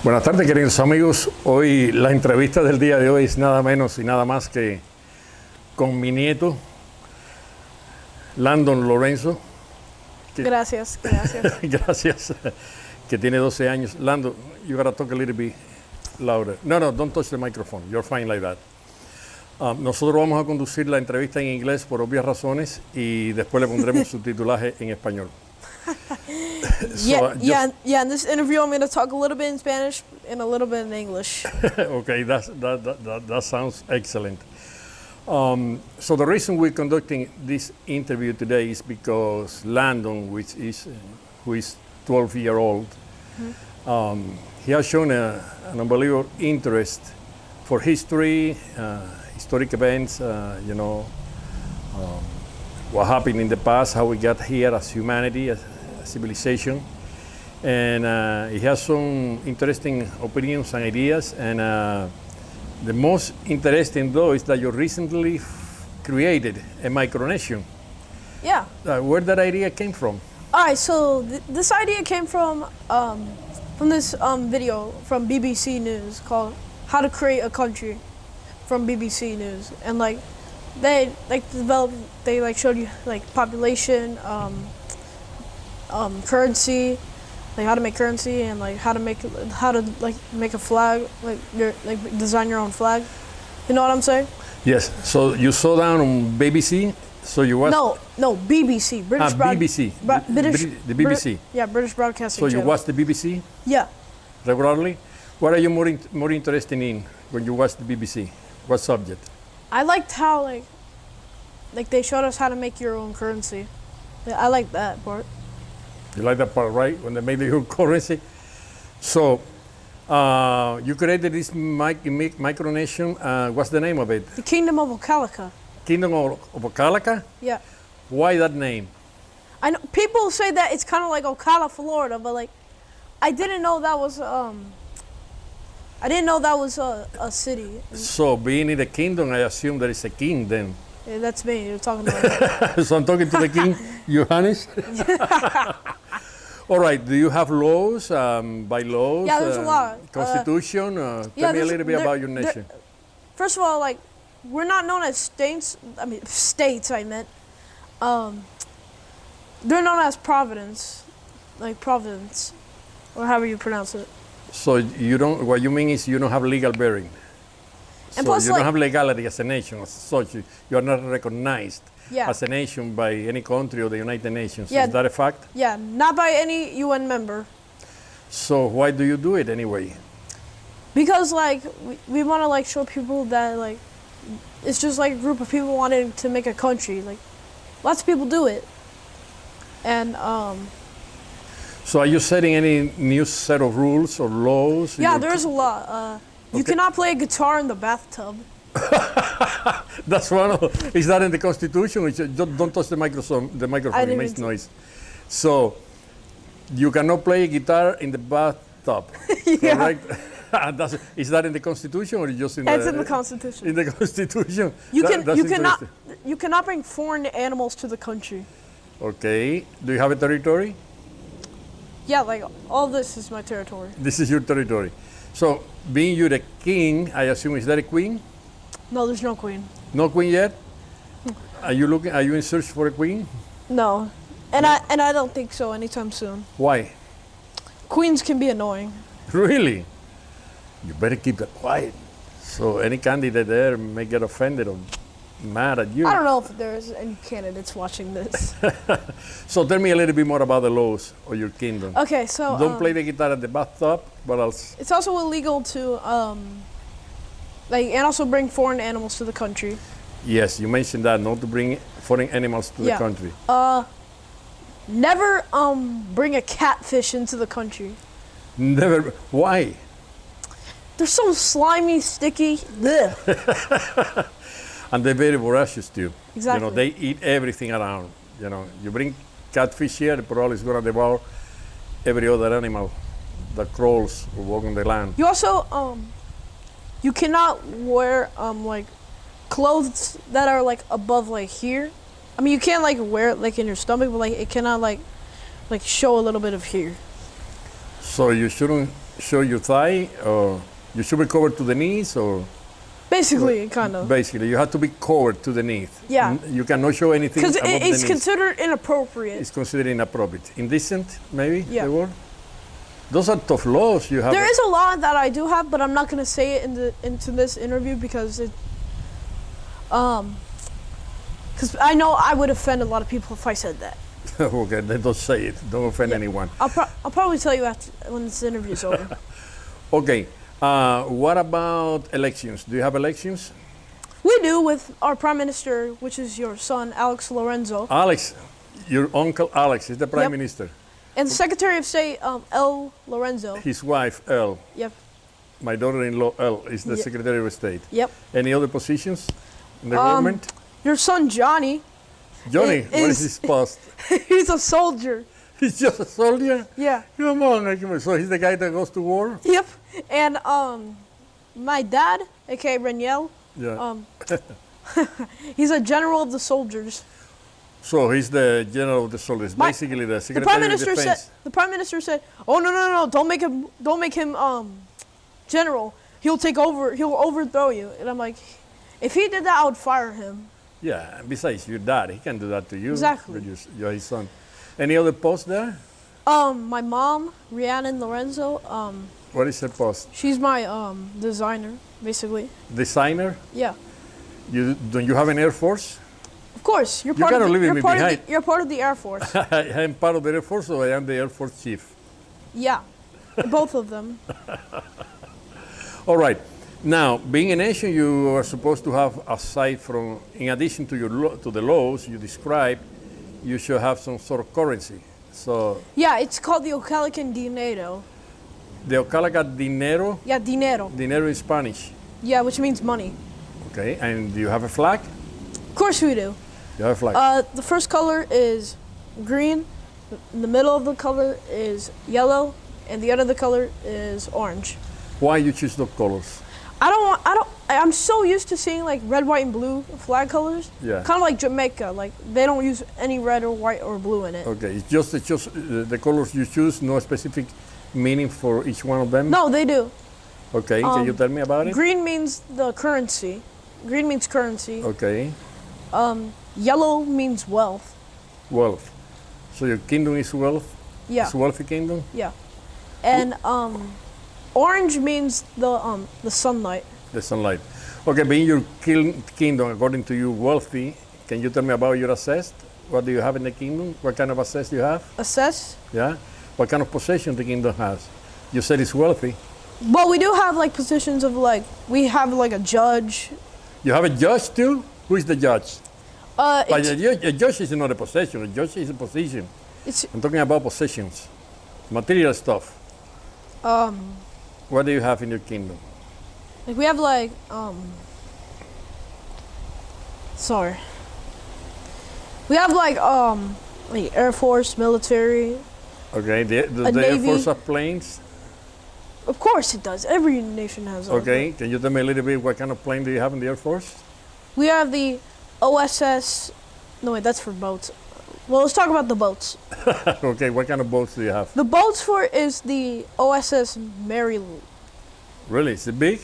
Buenas tardes, queridos amigos. Hoy la entrevista del día de hoy es nada menos y nada más que con mi nieto, Landon Lorenzo. Gracias. Gracias. Que tiene 12 años. Landon, you gotta talk a little bit louder. No, don't touch the microphone. You're fine like that. Nosotros vamos a conducir la entrevista en inglés por obvias razones y después le pondremos subtitulaje en español. In this interview, I'm going to talk a little bit in Spanish and a little bit in English. Okay, that sounds excellent. So the reason we're conducting this interview today is because Landon, who is 12-year-old, he has shown an unbelievable interest for history, historic events, what happened in the past, how we got here as humanity, as civilization. And he has some interesting opinions and ideas. And the most interesting, though, is that you recently created a Micronation. Yeah. Where that idea came from? All right, so this idea came from this video from BBC News called "How to Create a Country" from BBC News, and they showed you population, currency, how to make currency, and how to make a flag, design your own flag. You know what I'm saying? Yes. So you saw down on BBC. So you watched? No, BBC. BBC. The BBC. British Broadcasting So Channel. you watch the BBC? Yeah. Regularly? What are you more interested in when you watch the BBC? What subject? I liked how they showed us how to make your own currency. I like that part. You like that part, right? When they made your currency. So you created this Micronation. What's the name of it? The Kingdom of Ocala. Kingdom of Ocala? Yeah. Why that name? I know people say that it's kind of like Ocala, Florida, but I didn't know that was a city. So being in the kingdom, I assume there is a king then. Yeah, that's me. You're talking about. So I'm talking to the king, Johannes. All right. Do you have laws, bylaws? Yeah, there's a lot. Constitution. Tell me a little bit about your nation. First of all, we're not known as states. I mean, states. I meant. They're known as Providence, Providence, or however you pronounce it. So you don't. What you mean is you don't have legal bearing. And so plus, you don't have legality as a nation as such. You are not recognized as a nation by any country or the United Nations. Yeah. Is that a fact? Yeah, not by any UN member. So why do you do it anyway? Because we want to show people that it's just a group of people wanting to make a country. Lots of people do it. And So are you setting any new set of rules or laws? Yeah, there's a lot. You cannot play a guitar in the bathtub. That's one of, is that in the Constitution? Don't touch the microphone, it makes noise. So you cannot play a guitar in the bathtub, correct? Is that in the Constitution or just in It's in the Constitution. In the Constitution. You cannot bring foreign animals to the country. Okay. Do you have a territory? Yeah, all this is my territory. This is your territory. So, being you the king, I assume, is that a queen? No, there's no queen. No queen yet? Are you in search for a queen? No. And I don't think so anytime soon. Why? Queens can be annoying. Really? You better keep that quiet. So any candidate there may get offended or mad at you. I don't know if there's any candidates watching this. So tell me a little bit more about the laws of your kingdom. Okay, so don't play the guitar at the bathtub. What else? It's also illegal to and also bring foreign animals to the country. Yes, you mentioned that, not to bring foreign animals to the country. Never bring a catfish into the country. Never. Why? They're so slimy, sticky. And they're very voracious too. Exactly. They eat everything around. You bring catfish here, the probably is going to devour every other animal that crawls or walks on the land. You also you cannot wear clothes that are above here. I mean, you can wear it in your stomach, but it cannot show a little bit of here. So you shouldn't show your thigh, or you should be covered to the knees, or Basically, kind of. basically you have to be covered to the knees. Yeah. You cannot show anything Because above the it's knees. considered inappropriate. It's considered inappropriate, indecent, maybe Yeah. the word. Those are tough laws you have. There is a law that I do have, but I'm not gonna say it into this interview because because I know I would offend a lot of people if I said that. Okay, then don't say it. Don't offend anyone. I'll probably tell you after when this interview's over. Okay. What about elections? Do you have elections? We do with our prime minister, which is your son, Alex Lorenzo, Alex, your uncle Alex is the prime Yep. minister. and Secretary of State, L. Lorenzo. His wife, Elle, Yep, my daughter-in-law, Elle, is the Ye- Secretary of State. yep. Any other positions in the government? Your son, Johnny, Johnny, what is is- his post? he's a soldier. He's just a soldier? Yeah. Come on, so he's the guy that goes to war? Yep. And my dad, aka Reniel, Yeah. he's a general of the soldiers. So he's the general of the soldiers, My- basically the The Secretary prime of minister Defense. said. The prime minister said, "Oh no! Don't make him general. He'll take over. He'll overthrow you." And I'm like, if he did that, I would fire him. Yeah, and besides, your dad, he can do that to you. Exactly. You're his son. Any other post there? My mom, Rhiannon Lorenzo. What is her post? She's my designer, basically. Designer? Yeah. Don't you have an Air Force? Of course, you're You part of gotta the, leave you're me part of behind. the, you're part of the Air Force. I am part of the Air Force, so I am the Air Force chief. Yeah, both of them. All right. Now, being a nation, you are supposed to have, aside from, in addition to to the laws you describe, you should have some sort of currency. So Yeah, it's called the Ocalican dinero. the Ocalaca dinero, Yeah, dinero. dinero in Spanish. Yeah, which means money. Okay, and do you have a flag? Of course we do. You have a flag. The first color is green. The middle of the color is yellow, and the end of the color is orange. Why you choose those colors? I'm so used to seeing like red, white, and blue flag colors. Yeah. Kind of like Jamaica. Like they don't use any red or white or blue in it. Okay, it's just the colors you choose, no specific meaning for each one of them? No, they do. Okay, can you tell me about it? Green means the currency. Green means currency. Okay, Yellow means wealth. wealth. So your kingdom is wealth? Yeah. It's a wealthy kingdom? Yeah. And orange means the sunlight. The sunlight. Okay, being your kingdom, according to you, wealthy, can you tell me about your assessed? What do you have in the kingdom? What kind of assess you have? Assess. Yeah? What kind of possession the kingdom has? You said it's wealthy. Well, we do have like positions of like we have like a judge. You have a judge too? Who is the judge? But It's, a judge is not a possession. A judge is a position. it's I'm talking about possessions, material stuff. What do you have in your kingdom? like we have like sorry. We have like Air Force, military. Okay, the Air Navy. Force have planes. Of course it does. Every nation has one. Okay, can you tell me a little bit what kind of plane do you have in the Air Force? We have the OSS. No wait, that's for boats. Well, let's talk about the boats. Okay, what kind of boats do you have? The boats for is the OSS Maryland. Really, is it big?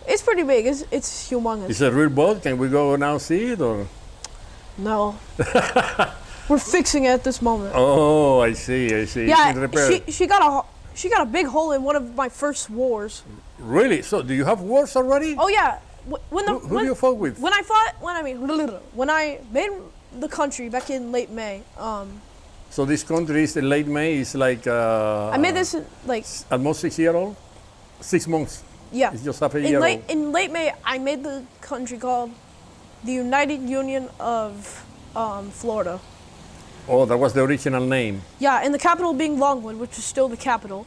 It's pretty big. It's humongous. Is it a real boat? Can we go now see it or? No. We're fixing it at this moment. Oh, I see. It's in Yeah, repair. she got a big hole in one of my first wars. Really? So do you have wars already? Oh yeah. When Who do you fought with? when I made the country back in late May. So this country is in late May. It's like I made this in, like almost 6 years old. 6 months. yeah. It's just half a year old. In late May, I made the country called the United Union of Florida. Oh, that was the original name. Yeah, and the capital being Longwood, which is still the capital.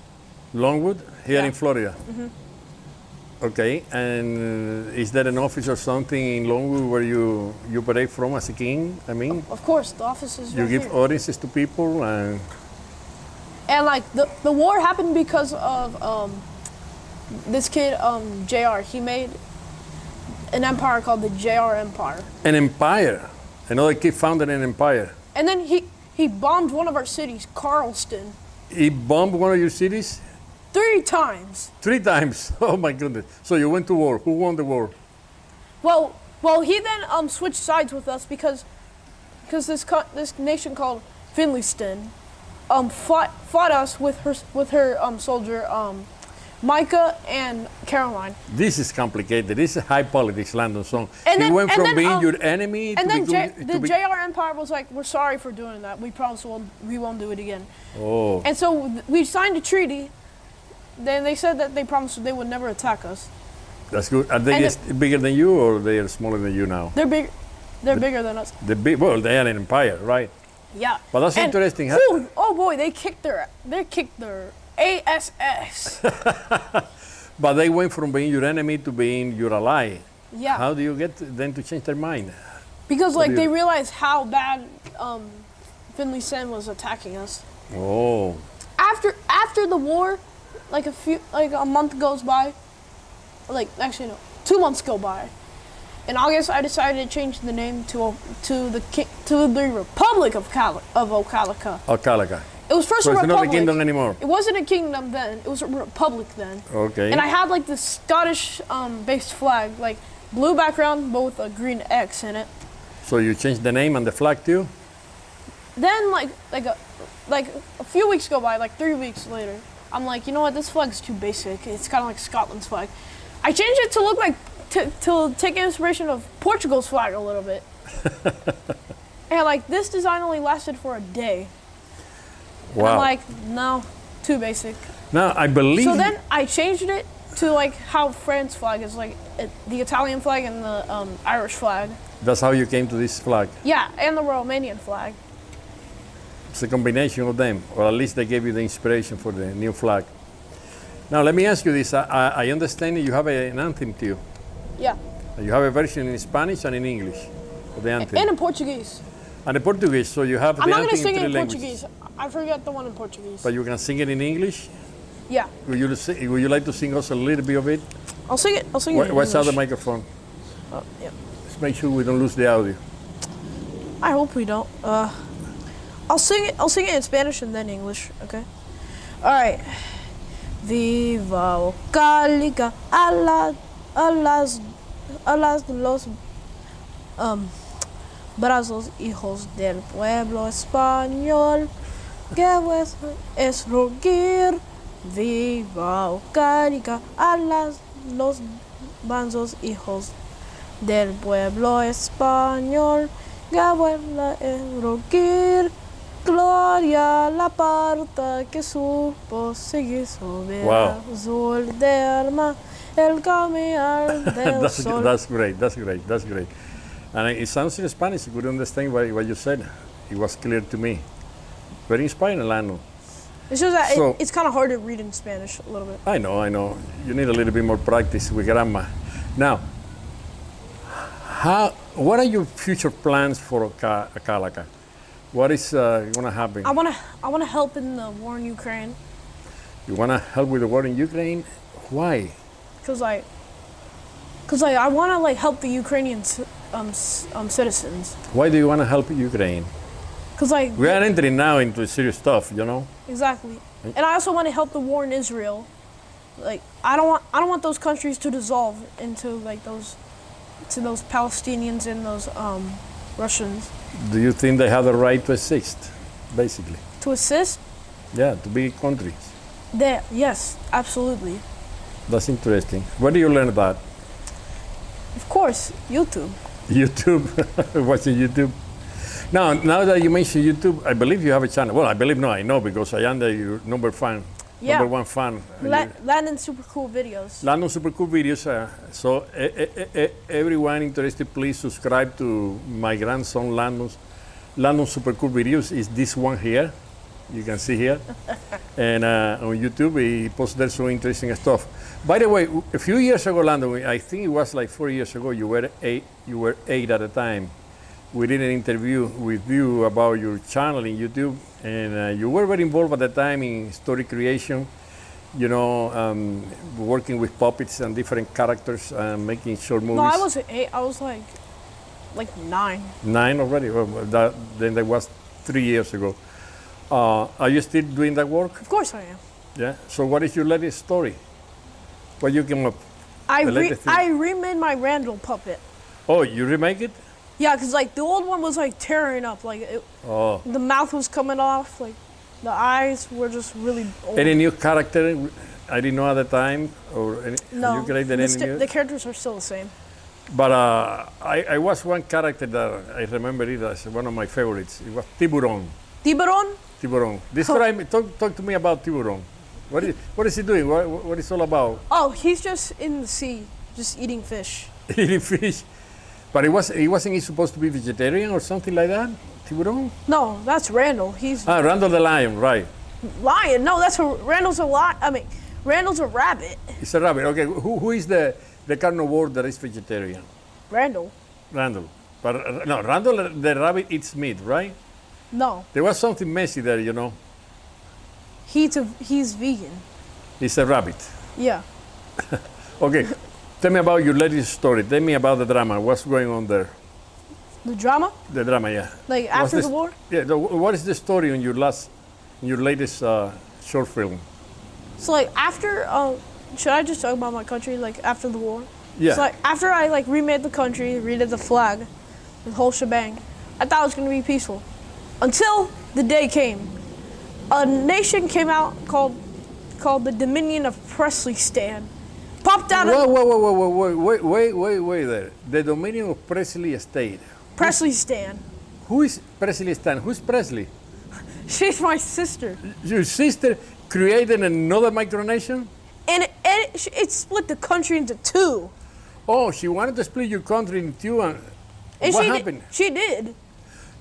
Longwood, here Yeah. in Florida. Okay, and is there an office or something in Longwood where you operate from as a king? I mean, Of course, the office is you right give here. audiences to people, and And like the war happened because of this kid JR. He made an empire called the JR Empire. an empire. Another kid founded an empire. And then he bombed one of our cities, Charleston. He bombed one of your cities. 3 times. 3 times. Oh my goodness. So you went to war. Who won the war? Well, he then switched sides with us because this nation called Finleyston fought us with her soldier Micah and Caroline. This is complicated. This is high politics, Landon. So And he then- went and from then, being your enemy And to then become, the JR Empire was like, "We're sorry for doing that. We promise we won't do it again." Oh, And so we signed a treaty. Then they said that they promised they would never attack us. that's good. Are they and just bigger than you, or they are smaller than you now? They're big. They're bigger than us. Well, they are an empire, right? Yeah. But that's And interesting. Oh boy, they kicked their ASS. But they went from being your enemy to being your ally. Yeah. How do you get them to change their mind? Because What like do they you- realized how bad Finleyson was attacking us. Oh, After the war, like a month goes by. Like actually no, 2 months go by. In August, I decided to change the name to the Republic of Ocalica. Ocalica. It was first So a it's not a republic. kingdom anymore. It wasn't a kingdom then. It was a republic then. Okay. And I had like this Scottish based flag, like blue background, but with a green X in it. So you changed the name and the flag too? Then like a few weeks go by, like 3 weeks later, I'm like, you know what, this flag is too basic. It's kind of like Scotland's flag. I changed it to look like to take inspiration of Portugal's flag a little bit. And like this design only lasted for a day. Wow. I'm like, no, too basic. Now I believe. So then I changed it to like how France flag is, like the Italian flag and the Irish flag. That's how you came to this flag. Yeah, and the Romanian flag. It's a combination of them, or at least they gave you the inspiration for the new flag. Now let me ask you this. I understand you have an anthem too. Yeah, You have a version in Spanish and in English of the anthem. and in Portuguese. And in Portuguese, so you have I'm the not gonna anthem sing in it 3 in languages. Portuguese. I forgot the one in Portuguese. But you can sing it in English? Yeah, Would you like to sing us a little bit of it? I'll sing it. I'll sing it. In Watch out the English. microphone. Yeah. Let's make sure we don't lose the audio. I hope we don't. I'll sing it. I'll sing it in Spanish and then English. Okay. All right. Viva Ocalica, alas los brazos hijos del pueblo español, que es rugir. Viva Ocalica, alas los brazos hijos del pueblo español, que es rugir. Gloria la parta que supo seguir sobre Wow. el azul del mar, el caminar del sol. That's great. And it sounds in Spanish. I could understand what you said. It was clear to me. Very inspiring, Landon. It's just that So- it's kind of hard to read in Spanish a little bit. I know. You need a little bit more practice with grammar. Now, what are your future plans for Ocalica? What is going to happen? I wanna help in the war in Ukraine, You want to help with the war in Ukraine? Why? cause I wanna like help the Ukrainian citizens, Why do you want to help Ukraine? cause like We are entering now into serious stuff, you know? exactly, and I also want to help the war in Israel. Like I don't want those countries to dissolve into like those Palestinians and those Russians. Do you think they have the right to assist, basically? To assist, Yeah, to be countries. yes, absolutely. That's interesting. Where do you learn that? Of course, YouTube. YouTube, watching YouTube. Now that you mention YouTube, I believe you have a channel. Well, I know because I am your number one fan. Landon super cool videos. Landon super cool videos. So everyone interested, please subscribe to my grandson Landon super cool videos. Is this one here? You can see here, and on YouTube he posts there so interesting stuff. By the way, a few years ago, Landon, I think it was like 4 years ago. You were eight at the time. We did an interview with you about your channel in YouTube, and you were very involved at the time in story creation, you know, working with puppets and different characters, making short movies. No, I wasn't 8. I was like 9. 9 already? Well, then that was 3 years ago. Are you still doing that work? Of course I am. Yeah. So what is your latest story? What you came up? The latest thing? I remade my Randall puppet. Oh, you remake it? Yeah, because like the old one was like tearing up, like Oh. the mouth was coming off, like the eyes were just really old. Any new character I didn't know at the time, or any, No, you created any new? the characters are still the same. But I was one character that I remember it as one of my favorites. It was Tiburon. Tiburon? Tiburon. Describe me. Talk to me about Tiburon. What is he doing? What is all about? Oh, he's just in the sea, just eating fish. Eating fish. But he wasn't he supposed to be vegetarian or something like that? Tiburon? No, that's Randall. He's Randall the lion, right? lion. No, Randall's a lion. I mean, Randall's a rabbit. It's a rabbit. Okay, who is the carnivore that is vegetarian? Randall. Randall. But no, Randall the rabbit eats meat, right? No, There was something messy there, you know. he's vegan. It's a rabbit. Yeah. Okay, tell me about your latest story. Tell me about the drama. What's going on there? The drama, The drama, yeah. like What's after this- the war. Yeah. What is the story on your latest short film? So like after, should I just talk about my country? Like after the war. Yeah. So like after I like remade the country, redid the flag, the whole shebang, I thought it was gonna be peaceful, until the day came. A nation came out called the Dominion of Presley Stan. Popped out of Wait there. The Dominion of Presley Estate. Presley Stan. Who is Presley Stan? Who's Presley? She's my sister, Your sister created another micronation? and it split the country into two. Oh, she wanted to split your country in two. And what happened? She did.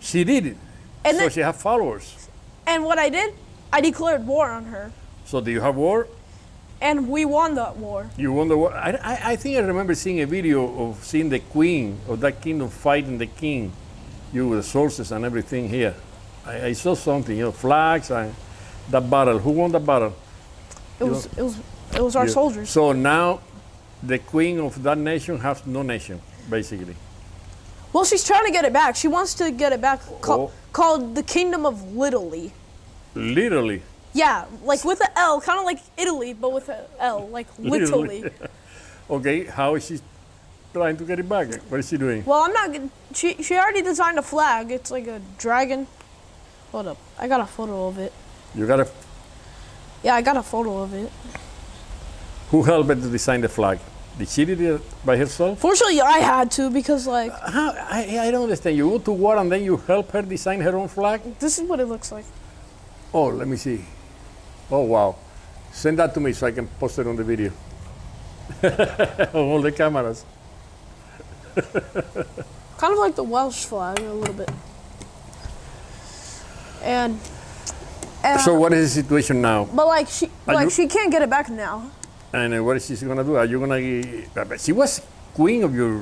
She did it. And So then- she had followers. And what I did, I declared war on her, So do you have war? and we won that war. You won the war. I think I remember seeing a video of seeing the queen of that kingdom fighting the king. You with the sources and everything here. I saw something, flags and that battle. Who won the battle? It was our You. soldiers. So now the queen of that nation has no nation, basically. Well, she's trying to get it back. She wants to get it back, Oh. called the Kingdom of Littlely. Literally. Yeah, like with an L, kind of like Italy, but with an L, like Littlely. Okay, how is she trying to get it back? What is she doing? Well, I'm not. She already designed a flag. It's like a dragon. Hold up, I got a photo of it. You gotta. Yeah, I got a photo of it. Who helped her to design the flag? Did she do it by herself? Fortunately, I had to because like How? I don't understand. You go to war and then you help her design her own flag? this is what it looks like. Oh, let me see. Oh, wow. Send that to me so I can post it on the video. On all the cameras. Kind of like the Welsh flag a little bit. And So what is the situation now? but like Are you- she can't get it back now. And what is she gonna do? Are you gonna? She was queen of your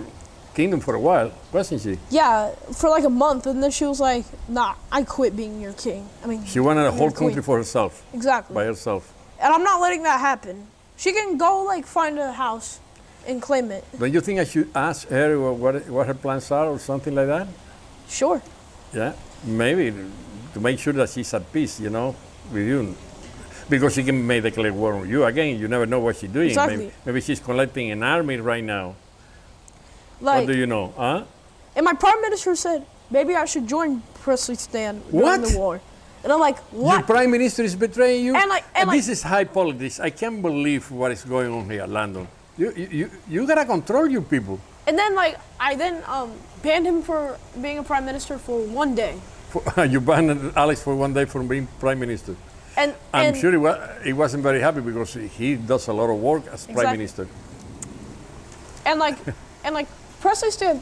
kingdom for a while, wasn't she? Yeah, for like a month, and then she was like, "Nah, I quit being your king." I mean, She wanted a your whole queen. country for herself, Exactly. by herself. And I'm not letting that happen. She can go like find a house and claim it. Don't you think I should ask her what her plans are or something like that? Sure. Yeah, maybe to make sure that she's at peace, with you. Because she can may declare war on you again. You never know what she's doing. Exactly. Maybe she's collecting an army right now. Like, What do you know? Huh? and my prime minister said maybe I should join Presley Stan during What? the war. And I'm like, Your what? prime minister is betraying you. And This is high politics. I can't believe what is going on here, Landon. You gotta control your people. And then like I banned him for being a prime minister for one day. You banned Alex for one day from being prime minister. And I'm sure he wasn't very happy because he does a lot of work as prime Exactly. minister. and like Presley Stan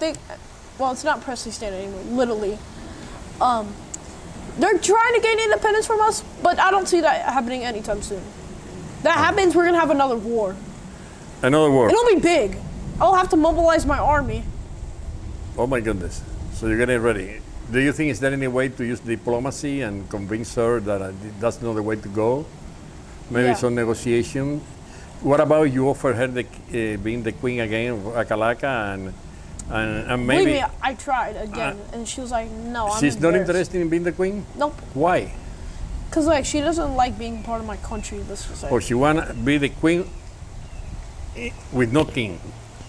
well, it's not Presley Stan anymore, literally. They're trying to gain independence from us, but I don't see that happening anytime soon. That happens, we're gonna have another war. Another war. It'll be big. I'll have to mobilize my army. Oh my goodness. So you're getting ready. Do you think is there any way to use diplomacy and convince her that that's not the way to go? Maybe Yeah. some negotiation. What about you offer her being the queen again of Akalaka and maybe Believe me, I tried again, and she was like, "No, I'm she's not embarrassed." interested in being the queen? Nope. Why? Cause like she doesn't like being part of my country. This is Or she wanna be the queen with no king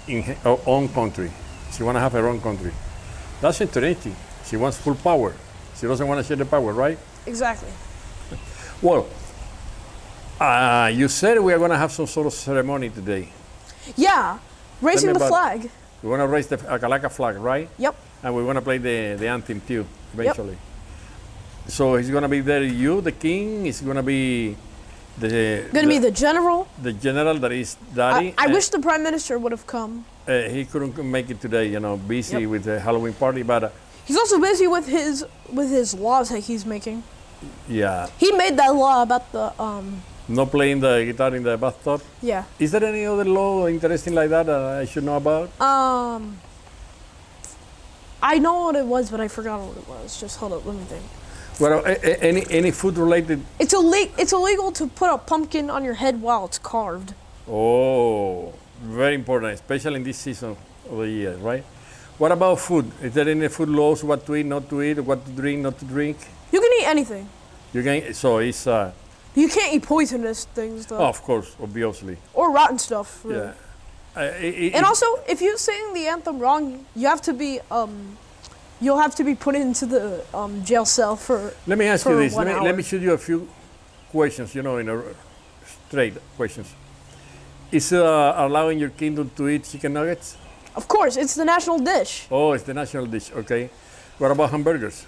in her own country. She wanna have her own country. That's interesting. She wants full power. She doesn't want to share the power, right? exactly. Well, you said we are gonna have some sort of ceremony today. Yeah, raising the about- flag. We wanna raise the Akalaka flag, right? Yep. And we wanna play the anthem too, eventually. So he's gonna be there. You, the king, is gonna be Gonna be the general. the general that is Daddy. I wish the prime minister would have come. He couldn't make it today. You know, busy Yep. with the Halloween party. But He's also busy with his laws that he's making. yeah, He made that law about the not playing the guitar in the bathtub. yeah. Is there any other law interesting like that I should know about? I know what it was, but I forgot what it was. Just hold up, let me think. Well, any food related? It's illegal to put a pumpkin on your head while it's carved. Oh, very important, especially in this season of the year, right? What about food? Is there any food laws? What to eat, not to eat, what to drink, not to drink? You can eat anything. You can. So it's. You can't eat poisonous things though, Of course, obviously. or rotten stuff. Really. Yeah. And also, if you sing the anthem wrong, you have to be you'll have to be put into the jail cell for. Let me ask for you this. 1 Let hour. me shoot you a few questions. You know, in a straight questions. Is allowing your kingdom to eat chicken nuggets? Of course, it's the national dish. Oh, it's the national dish. Okay. What about hamburgers?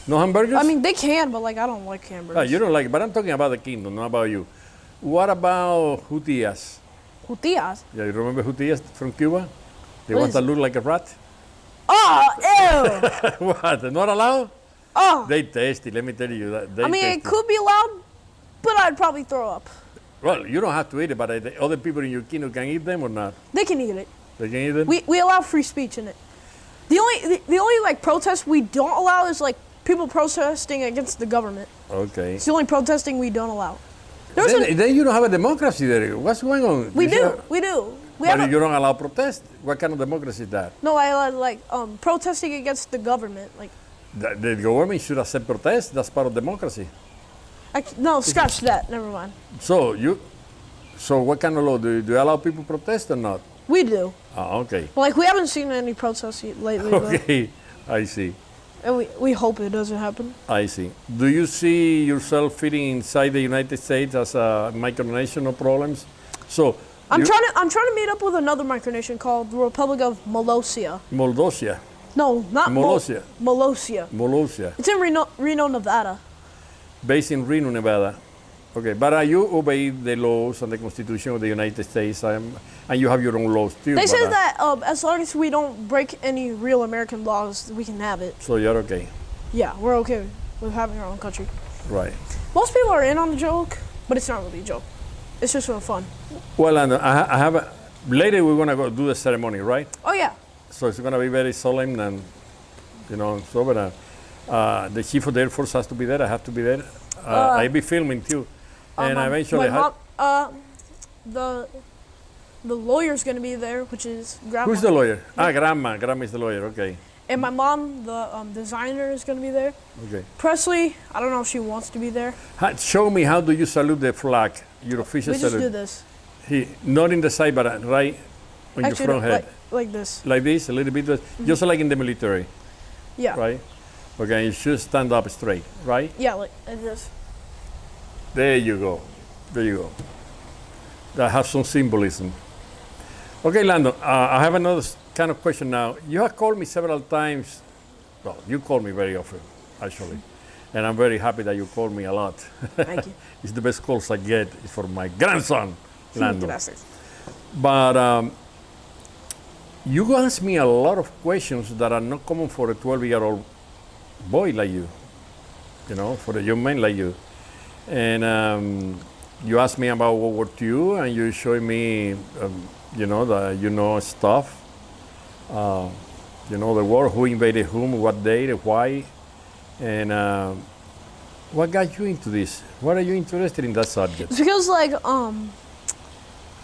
No hamburgers? I mean, they can, but like I don't like hamburgers. You don't like it, but I'm talking about the kingdom, not about you. What about jutillas? Jutillas. Yeah, you remember jutillas from Cuba? The What ones is that it? look like a rat? Oh, ew. What? Not allowed? Oh. They tasty, let me tell you that. They I mean, it tasty. could be allowed, but I'd probably throw up. Well, you don't have to eat it, but the other people in your kingdom can eat them or not? They can eat it. They can eat them? We allow free speech in it. The only like protest we don't allow is like people protesting against the government. Okay. It's the only protesting we don't allow. There's Then you don't have a democracy there. What's going on? we You do, should- we do. We But have you don't allow protest? What kind of democracy is that? no, I like protesting against the government. Like, The government should accept protest. That's part of democracy. no, scratch that. Never mind. So what kind of law? Do you allow people protest or not? We do. Oh, okay. Like, we haven't seen any protests lately, Okay, I see. and we hope it doesn't happen. I see. Do you see yourself fitting inside the United States as a micronation, no problems? So I'm you- trying to meet up with another micronation called the Republic of Molossia. Moldosia, No, not Molossia. Molossia. Moldosia, It's in Reno, Nevada. based in Reno, Nevada. Okay, but you obey the laws and the Constitution of the United States, and you have your own laws too. They but, say that as long as we don't break any real American laws, we can have it. So you're okay, Yeah, we're okay with having our own country. right? Most people are in on the joke, but it's not really a joke. It's just for fun. Well, Landon, I have later we're gonna go do the ceremony, right? Oh yeah. So it's gonna be very solemn and, so. But the chief of the Air Force has to be there. I have to be there. I'll be filming too, and eventually. my mom, the lawyer's gonna be there, which is grandma. Who's the lawyer? Grandma. Grandma is the lawyer. Okay. And my mom, the designer, is gonna be there. Okay. Presley, I don't know if she wants to be there. Show me how do you salute the flag? Your official We just salute. do this. Not in the side, but right on Actually, your front no, head. like this. Like this, a little bit, just like in the military, Yeah. right? Okay, you should stand up straight, right? Yeah, like this. There you go. There you go. That has some symbolism. Okay, Landon, I have another kind of question now. You have called me several times. Well, you call me very often, actually. And I'm very happy that you call me a lot. Thank you. It's the best calls I get is for my grandson, Landon. Gracias. But you ask me a lot of questions that are not common for a 12-year-old boy like you, for a young man like you. And you asked me about World War II, and you showed me, stuff. The war, who invaded whom, what day, why. And what got you into this? What are you interested in that subject? It's because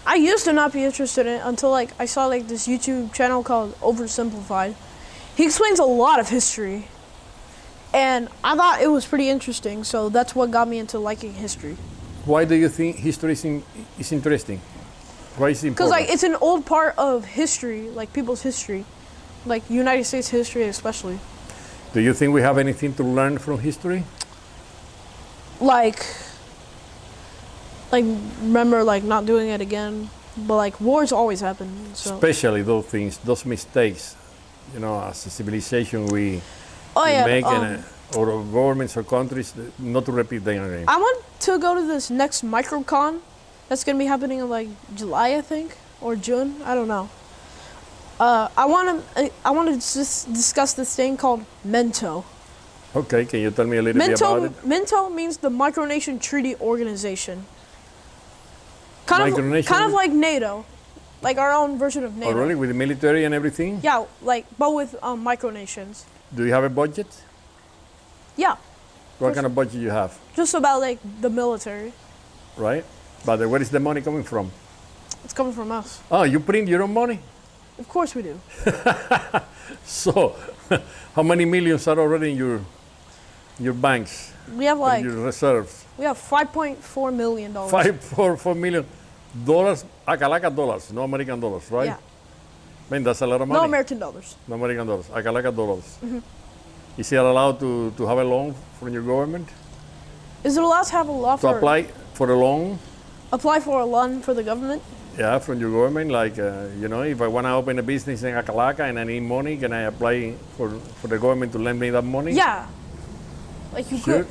I used to not be interested in it until I saw this YouTube channel called Oversimplified. He explains a lot of history. And I thought it was pretty interesting, so that's what got me into liking history. Why do you think history is interesting? Why is it important? Because like it's an old part of history, like people's history, like United States history especially. Do you think we have anything to learn from history? Like remember like not doing it again, but like wars always happen. So. Especially those things, those mistakes. You know, as a civilization, we Oh make or governments or countries not to repeat them again. I want to go to this next Microcon. That's gonna be happening in like July, I think, or June. I don't know. I want to just discuss this thing called Mento. Okay, can you tell me a little bit about it? Mento means the Micronation Treaty Organization. Micronation? Kind of like NATO, like our own version of NATO. Oh, really? With the military and everything? Yeah, like but with micronations. Do you have a budget? Yeah. What kind of budget you have? Just about like the military. Right? But where is the money coming from? It's coming from us. Oh, you print your own money? Of course we do. So, how many millions are already in your banks? We have like your reserves? we have $5.4 million. $4 million, Acalaca dollars, no American dollars, right? Yeah. Man, that's a lot of money. No American dollars. No American dollars, Acalaca dollars. Is it allowed to have a loan from your government? Is it allowed to have a law To apply for a loan? apply for a loan for the government? Yeah, from your government. Like, you know, if I want to open a business in Acalaca and I need money, can I apply for the government to lend me that money? Yeah. Like you Sure. could.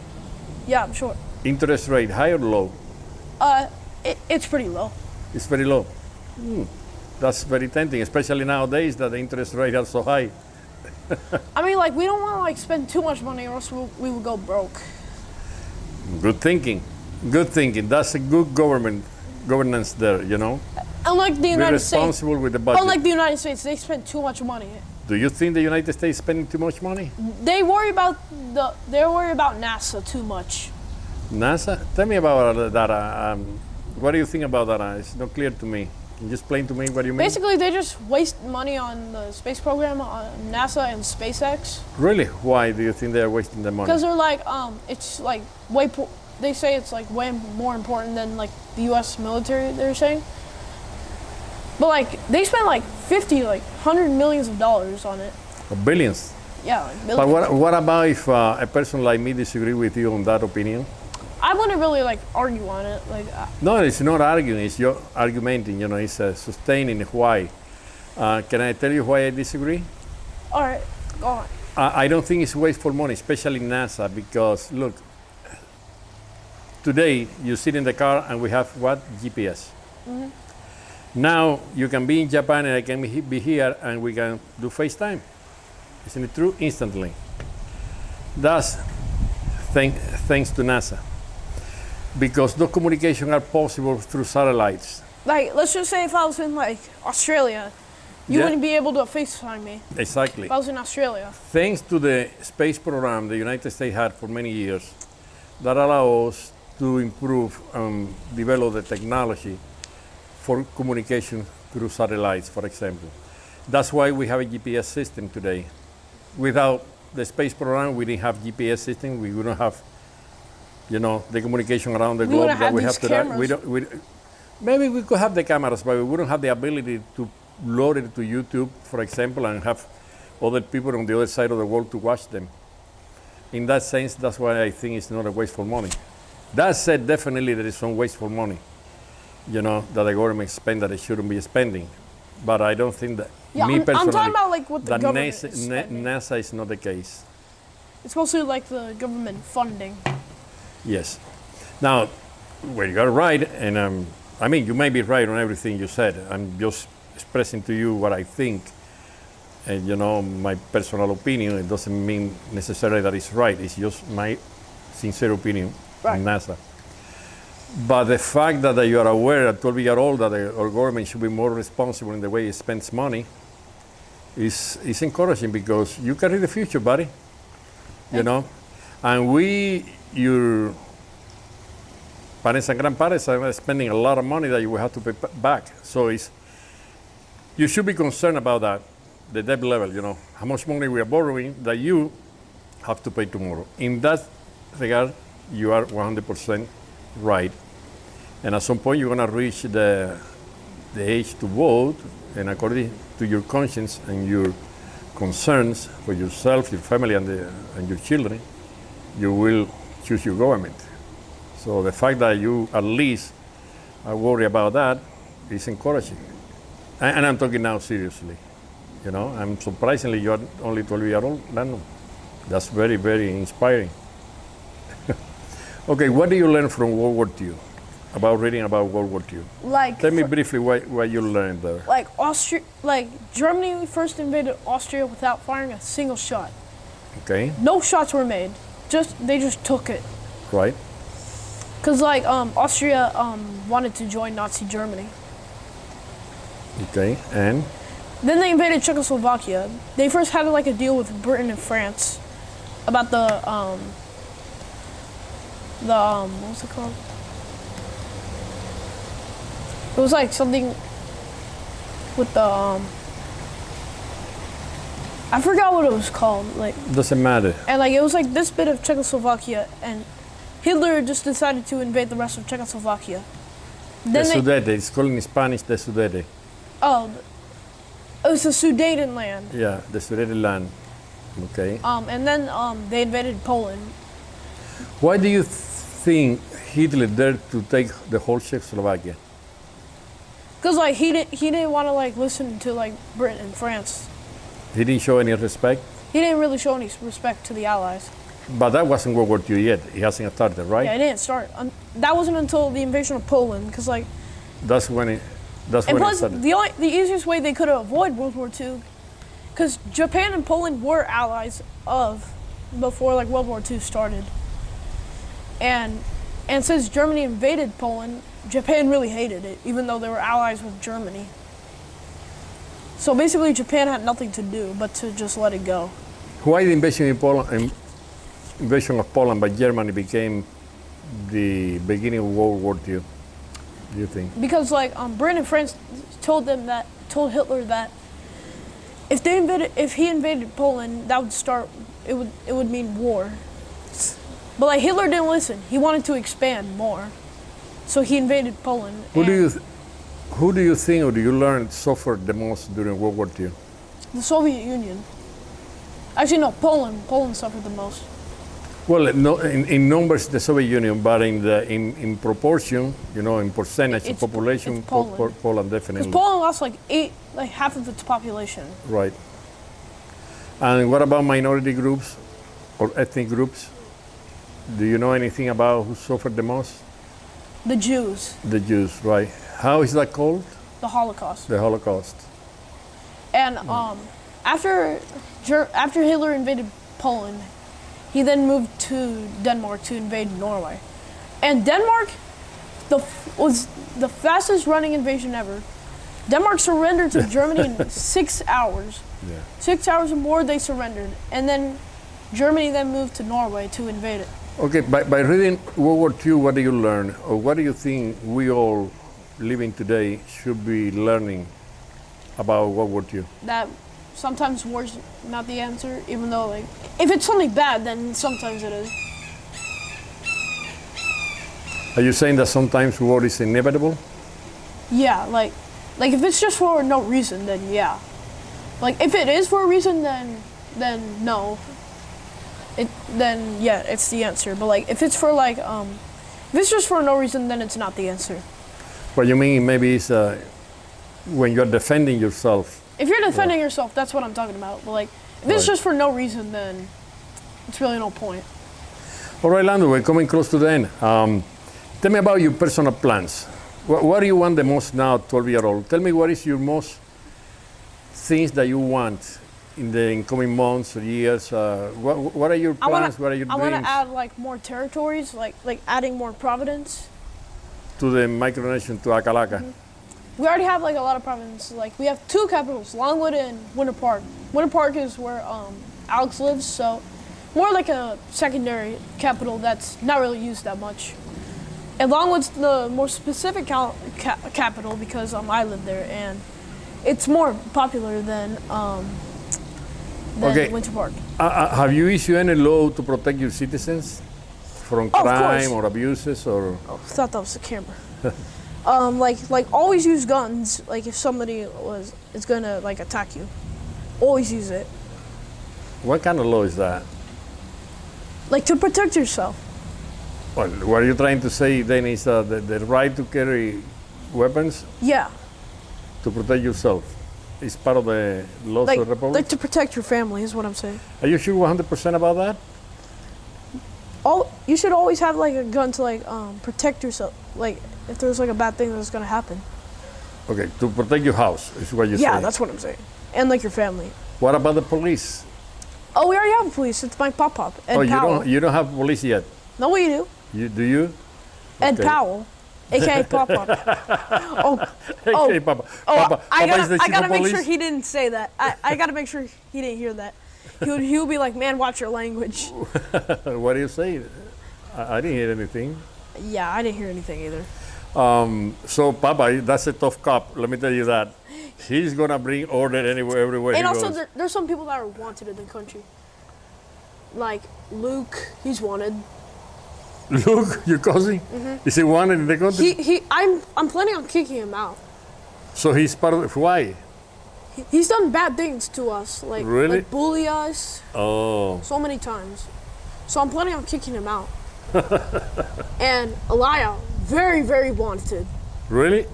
Yeah, I'm sure. Interest rate, high or low? It's pretty low. It's very low. That's very tempting, especially nowadays that the interest rates are so high. I mean, like we don't want to like spend too much money, or else we will go broke. Good thinking. Good thinking. That's a good governance there, you know. Unlike the Be United States. responsible with the budget. Unlike the United States, they spend too much money. Do you think the United States is spending too much money? They worry about NASA too much. NASA? Tell me about that. What do you think about that? It's not clear to me. Can you explain to me what you mean? Basically, they just waste money on the space program, on NASA and SpaceX. Really? Why do you think they're wasting their money? Because they're like, it's like they say it's like way more important than like the U.S. military. They're saying, but like they spend like $100 millions on it. Billions. Yeah, like But millions. what about if a person like me disagree with you on that opinion? I wouldn't really like argue on it. Like, No, it's not arguing. It's your argumenting. You know, it's sustaining why. Can I tell you why I disagree? all right, go on. I don't think it's wasteful money, especially NASA, because look, today you sit in the car and we have what? GPS. Now you can be in Japan and I can be here and we can do FaceTime. Isn't it true? Instantly. That's thanks to NASA. Because those communications are possible through satellites. Like, let's just say if I was in like Australia, you Yeah. wouldn't be able to FaceTime me. Exactly. If I was in Australia. Thanks to the space program the United States had for many years, that allows us to improve and develop the technology for communication through satellites, for example. That's why we have a GPS system today. Without the space program, we didn't have GPS system. We wouldn't have, you know, the communication around the globe wouldn't that have we these have today. cameras. Maybe we could have the cameras, but we wouldn't have the ability to load it to YouTube, for example, and have other people on the other side of the world to watch them. In that sense, that's why I think it's not a wasteful money. That said, definitely there is some wasteful money, you know, that the government spend that it shouldn't be spending. But I don't think that, Yeah, me I'm personally, talking about like what the that government NASA, is spending. NASA is not the case. It's mostly like the government funding. Yes. Now, well, you are right, and I mean, you may be right on everything you said. I'm just expressing to you what I think, and you know, my personal opinion. It doesn't mean necessarily that it's right. It's just my sincere opinion on NASA. But the fact that you are aware at 12-year-old that our government should be more responsible in the way it spends money is encouraging, because you carry the future, buddy. You know, and your parents and grandparents are spending a lot of money that you will have to pay back. So you should be concerned about that, the debt level, you know, how much money we are borrowing that you have to pay tomorrow. In that regard, you are 100% right. And at some point, you're going to reach the age to vote, and according to your conscience and your concerns for yourself, your family, and your children, you will choose your government. So the fact that you at least are worried about that is encouraging. And I'm talking now seriously. You know, I'm surprisingly, you're only 12 years old, Landon. That's very, very inspiring. Okay, what do you learn from World War II? About reading about World War II. Like, tell me briefly what you learned there. Like Germany first invaded Austria without firing a single shot. Okay. No shots were made. They just took it. Right. Cause like Austria wanted to join Nazi Germany. Okay, and then they invaded Czechoslovakia. They first had like a deal with Britain and France about the what was it called? It was like something with the I forgot what it was called. Like, doesn't matter. And like it was like this bit of Czechoslovakia, and Hitler just decided to invade the rest of Czechoslovakia. Then the Sudete. It's called in Spanish the Sudete. Oh, it was the Sudeten land. Yeah, the Sudeten land. Okay. And then they invaded Poland. Why do you think Hitler dared to take the whole Czechoslovakia? Because like he didn't want to like listen to like Britain and France. He didn't show any respect? He didn't really show any respect to the Allies. But that wasn't World War II yet. It hasn't started, right? Yeah, it didn't start. That wasn't until the invasion of Poland, because like. That's when it started. The easiest way they could have avoided World War II, because Japan and Poland were allies of before like World War II started. And since Germany invaded Poland, Japan really hated it, even though they were allies with Germany. So basically, Japan had nothing to do but to just let it go. Why the invasion of Poland by Germany became the beginning of World War II? Do you think? Because like Britain and France told Hitler that if he invaded Poland, that would start. It would mean war. But like Hitler didn't listen. He wanted to expand more, so he invaded Poland. Who do you think, or do you learn, suffered the most during World War II? The Soviet Union. Actually, no, Poland. Poland suffered the most. Well, no, in numbers, the Soviet Union, but in proportion, you know, in percentage of population, Poland definitely. Because Poland lost like half of its population. Right. And what about minority groups or ethnic groups? Do you know anything about who suffered the most? The Jews. The Jews, right. How is that called? The Holocaust. The Holocaust. And after Hitler invaded Poland, he then moved to Denmark to invade Norway. And Denmark was the fastest running invasion ever. Denmark surrendered to Germany in 6 hours. Yeah. 6 hours or more they surrendered. And then Germany then moved to Norway to invade it. Okay, by reading World War II, what do you learn? Or what do you think we all living today should be learning about World War II? That sometimes war's not the answer, even though like if it's something bad, then sometimes it is. Are you saying that sometimes war is inevitable? Yeah, like if it's just for no reason, then yeah. Like if it is for a reason, then no. Then yeah, it's the answer. But like if it's for like if it's just for no reason, then it's not the answer. What you mean maybe is when you're defending yourself. If you're defending yourself, that's what I'm talking about. But like if it's just for no reason, then it's really no point. All right, Landon, we're coming close to the end. Tell me about your personal plans. What do you want the most now, 12-year-old? Tell me what is your most things that you want in the incoming months or years. What are your plans? What are your dreams? I want to add like more territories, like adding more province. To the Micronation, to Acalaca. Mm-hmm. We already have like a lot of provinces. Like we have 2 capitals, Longwood and Winter Park. Winter Park is where Alex lives, so more like a secondary capital that's not really used that much. And Longwood's the more specific capital because I live there, and it's more popular than than Okay. Winter Park. Have you issued any law to protect your citizens from Of course. crime or abuses or? Oh, I thought that was the camera. Like always use guns. Like if somebody is gonna like attack you, always use it. What kind of law is that? Like to protect yourself. Well, what are you trying to say then is the right to carry weapons Yeah. to protect yourself is part of the laws Like of the Republic? like to protect your family is what I'm saying. Are you sure 100% about that? You should always have like a gun to like protect yourself. Like if there's like a bad thing that's gonna happen. Okay, to protect your house is what you're saying. Yeah, that's what I'm saying. And like your family. What about the police? Oh, we already have a police. It's Mike Pop and Powell. You don't have police yet. No, we do. Do you? Ed Okay. Powell, aka Pop. Okay, Papa. Papa I is the gotta chief of make police? sure he didn't say that. I gotta make sure he didn't hear that. He would be like, man, watch your language. What do you say? I didn't hear anything. Yeah, I didn't hear anything either. So Papa, that's a tough cop. Let me tell you that. He's gonna bring order everywhere And he also, goes. there's some people that are wanted in the country. Like Luke, he's wanted. Look, your cousin, is he wanted in the country? I'm planning on kicking him out. So he's part of why? He's done bad things to us, like Really? like bully us Oh, so many times. So I'm planning on kicking him out. And Elia, very, very wanted. really?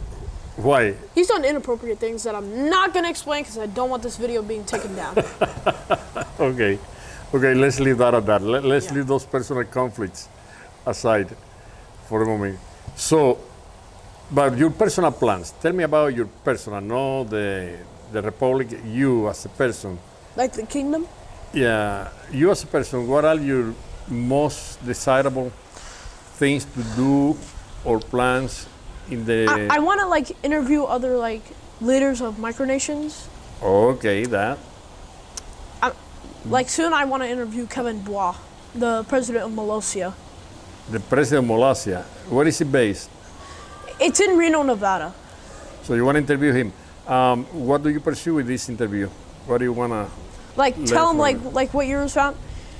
Why? He's done inappropriate things that I'm not gonna explain because I don't want this video being taken down. Okay, let's leave that at that. Let's Yeah. leave those personal conflicts aside for a moment. So, but your personal plans. Tell me about your personal, no the Republic. You as a person. Like the kingdom. Yeah, you as a person. What are your most desirable things to do or plans in the? I want to like interview other like leaders of micronations. Okay, that. Like soon, I want to interview Kevin Bois, the president of Molossia. The president of Molossia. Where is he based? It's in Reno, Nevada. So you want to interview him. What do you pursue with this interview? What do you want to? Like tell him from like what year was found.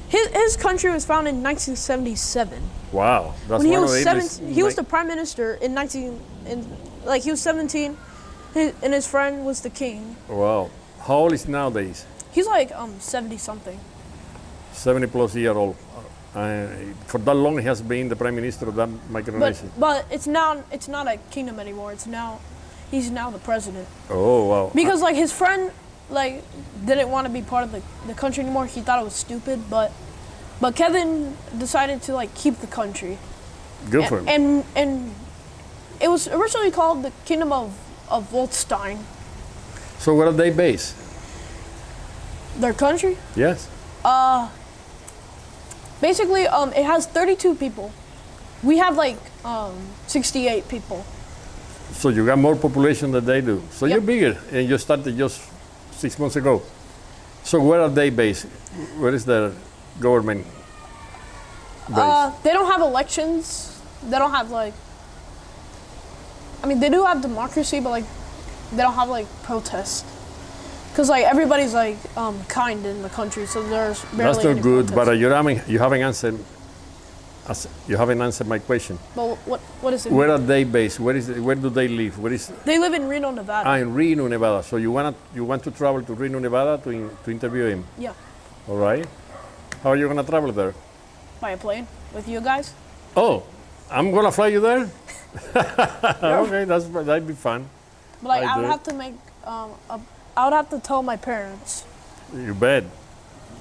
His country was founded in 1977. Wow, that's When he one was of the 17, he was the prime minister in he was 17, and his friend was the king. Wow, how old is he nowadays? He's like 70 something. 70 plus year old. For that long, he has been the prime minister of that micronation. But it's not a kingdom anymore. He's now the president. Oh wow. Because like his friend like didn't want to be part of the country anymore. He thought it was stupid, but Kevin decided to like keep the country. Good for him. And it was originally called the Kingdom of Wolfstein. So where are they based? Their country? Yes. Basically, it has 32 people. We have like 68 people. So you got more population than they do. So Yep. you're bigger, and you started just 6 months ago. So where are they based? Where is their government based? They don't have elections. They don't have like. I mean, they do have democracy, but like, they don't have like protests. Cause like everybody's like kind in the country, so there's barely That's not any good. protests. But you haven't answered. You haven't answered my question. But what is it? Where are they based? Where do they live? Where is? They live in Reno, Nevada. In Reno, Nevada. So you want to travel to Reno, Nevada to interview him. Yeah, All right. How are you gonna travel there? by a plane with you guys. Oh, I'm gonna fly you there. Okay, that'd be fun. But like, I I would do. have to make I would have to tell my parents. You bet.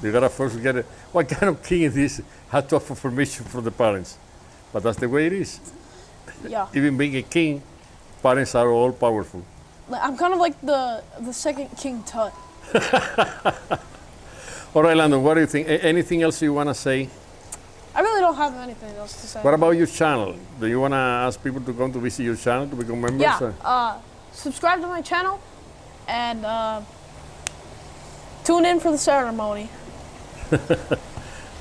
You gotta first get it. What kind of king is this? Have to offer permission from the parents. But that's the way it is. Yeah, Even being a king, parents are all powerful. like, I'm kind of like the second King Tut. All right, Landon, what do you think? Anything else you wanna say? I really don't have anything else to say. What about your channel? Do you wanna ask people to come to visit your channel to become members? Yeah, or- subscribe to my channel and tune in for the ceremony.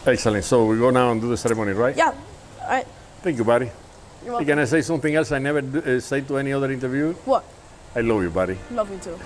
Excellent. So we go now and do the ceremony, right? Yeah, I, Thank you, buddy. you're welcome. Can I say something else I never say to any other interviewer? What? I love you, buddy. Love you too.